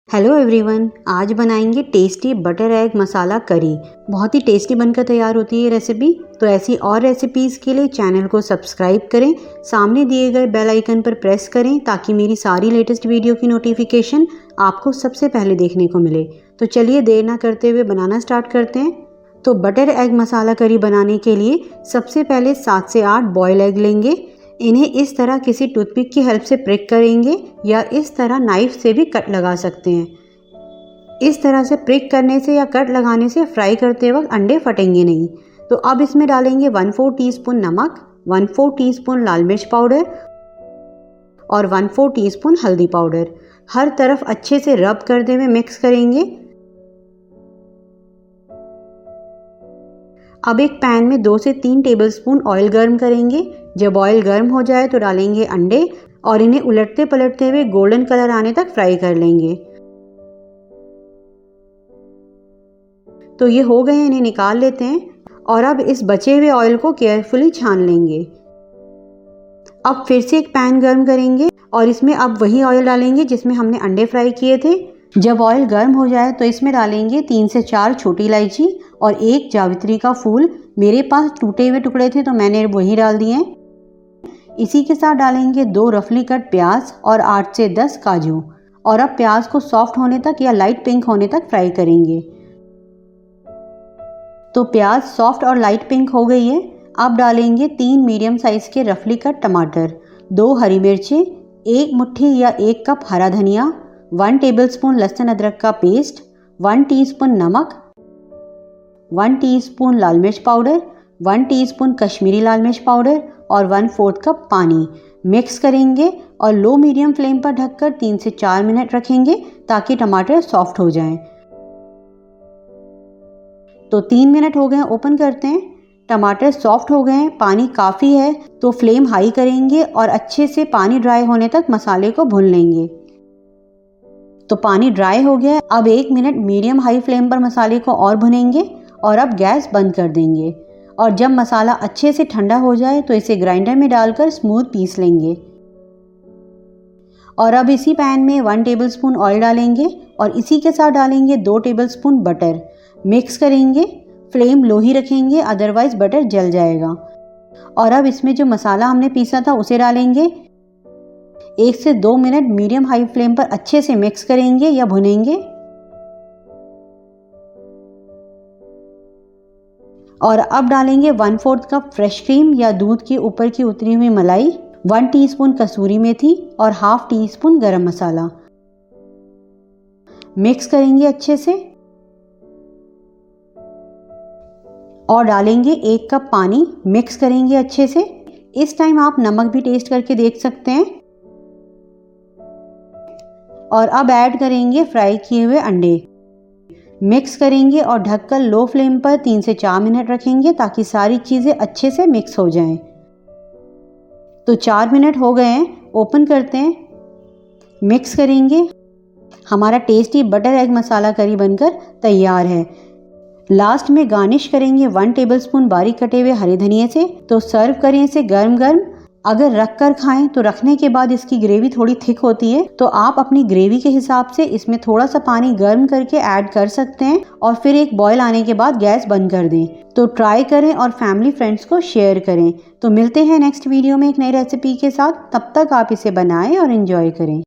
Hello everyone, आज बनाएंगे tasty butter egg मसाला करी। बहुत ही टेस्टी बनकर तैयार होती है ये रेसिपी। तो ऐसी और रेसिपीज़ के लिए चैनल को सब्सक्राइब करें, सामने दिए गए बेल आइकन पर प्रेस करें ताकि मेरी सारी लेटेस्ट वीडियो की नोटिफिकेशन आपको सबसे पहले देखने को मिले। तो चलिए देर ना करते हुए बनाना स्टार्ट करते हैं। तो बटर एग मसाला करी बनाने के लिए सबसे पहले 7 से 8 बॉयल एग लेंगे। इन्हें इस तरह किसी टूथपिक की हेल्प से प्रिक करेंगे या इस तरह नाइफ से भी कट लगा सकते हैं। इस तरह से प्रिक करने से या कट लगाने से फ्राई करते वक्त अंडे फटेंगे नहीं। तो अब इसमें डालेंगे 1/4 टीस्पून नमक, 1/4 टीस्पून लाल मिर्च पाउडर और 1/4 टीस्पून हल्दी पाउडर। हर तरफ अच्छे से रब करते हुए मिक्स करेंगे। अब एक पैन में 2 से 3 टेबलस्पून ऑयल गर्म करेंगे। जब ऑयल गर्म हो जाए तो डालेंगे अंडे और इन्हें उलटते पलटते हुए गोल्डन कलर आने तक फ्राई कर लेंगे। तो ये हो गए हैं, इन्हें निकाल लेते हैं और अब इस बचे हुए ऑयल को केयरफुली छान लेंगे। अब फिर से एक पैन गर्म करेंगे और इसमें अब वही ऑयल डालेंगे जिसमें हमने अंडे फ्राई किए थे। जब ऑयल गर्म हो जाए तो इसमें डालेंगे 3 से 4 छोटी इलायची और 1 जावित्री का फूल। मेरे पास टूटे हुए टुकड़े थे तो मैंने वही डाल दिए। इसी के साथ डालेंगे 2 रफली कट प्याज और 8 से 10 काजू। और अब प्याज को सॉफ्ट होने तक या लाइट पिंक होने तक फ्राई करेंगे। तो प्याज सॉफ्ट और लाइट पिंक हो गई है। अब डालेंगे 3 मीडियम साइज के रफली कट टमाटर, 2 हरी मिर्चें, 1 मुट्ठी या 1 कप हरा धनिया, 1 टेबलस्पून लहसुन अदरक का पेस्ट, 1 टीस्पून नमक, 1 टीस्पून लाल मिर्च पाउडर, 1 टीस्पून कश्मीरी लाल मिर्च पाउडर और 1/4 कप पानी। मिक्स करेंगे और लो मीडियम फ्लेम पर ढककर 3 से 4 मिनट रखेंगे ताकि टमाटर सॉफ्ट हो जाएं। तो 3 मिनट हो गए हैं, ओपन करते हैं। टमाटर सॉफ्ट हो गए हैं, पानी काफ़ी है तो फ्लेम हाई करेंगे और अच्छे से पानी ड्राई होने तक मसाले को भून लेंगे। तो पानी ड्राई हो गया है। अब 1 मिनट मीडियम हाई फ्लेम पर मसाले को और भुनेंगे और अब गैस बंद कर देंगे। और जब मसाला अच्छे से ठंडा हो जाए तो इसे ग्राइंडर में डालकर स्मूथ पीस लेंगे। और अब इसी पैन में 1 टेबलस्पून ऑयल डालेंगे और इसी के साथ डालेंगे 2 टेबलस्पून बटर। मिक्स करेंगे, फ्लेम लो ही रखेंगे अदरवाइज बटर जल जाएगा। और अब इसमें जो मसाला हमने पीसा था उसे डालेंगे। 1 से 2 मिनट मीडियम हाई फ्लेम पर अच्छे से मिक्स करेंगे या भुनेंगे। और अब डालेंगे 1/4 कप फ्रेश क्रीम या दूध के ऊपर की उतरी हुई मलाई, 1 टीस्पून कसूरी मेथी और ½ टीस्पून गरम मसाला। मिक्स करेंगे अच्छे से और डालेंगे 1 कप पानी। मिक्स करेंगे अच्छे से। इस टाइम आप नमक भी टेस्ट करके देख सकते हैं। और अब ऐड करेंगे फ्राई किए हुए अंडे। मिक्स करेंगे और ढककर लो फ्लेम पर 3 से 4 मिनट रखेंगे ताकि सारी चीज़ें अच्छे से मिक्स हो जाएं। तो 4 मिनट हो गए हैं, ओपन करते हैं। मिक्स करेंगे। हमारा टेस्टी बटर एग मसाला करी बनकर तैयार है। लास्ट में गार्निश करेंगे 1 टेबलस्पून बारीक कटे हुए हरे धनिये से। तो सर्व करें इसे गर्म गर्म। अगर रख कर खाएं तो रखने के बाद इसकी ग्रेवी थोड़ी थिक होती है तो आप अपनी ग्रेवी के हिसाब से इसमें थोड़ा सा पानी गर्म करके ऐड कर सकते हैं और फिर एक बॉयल आने के बाद गैस बंद कर दें। तो ट्राई करें और फैमिली फ्रेंड्स को शेयर करें। तो मिलते हैं नेक्स्ट वीडियो में एक नई रेसिपी के साथ। तब तक आप इसे बनाएं और एंजॉय करें।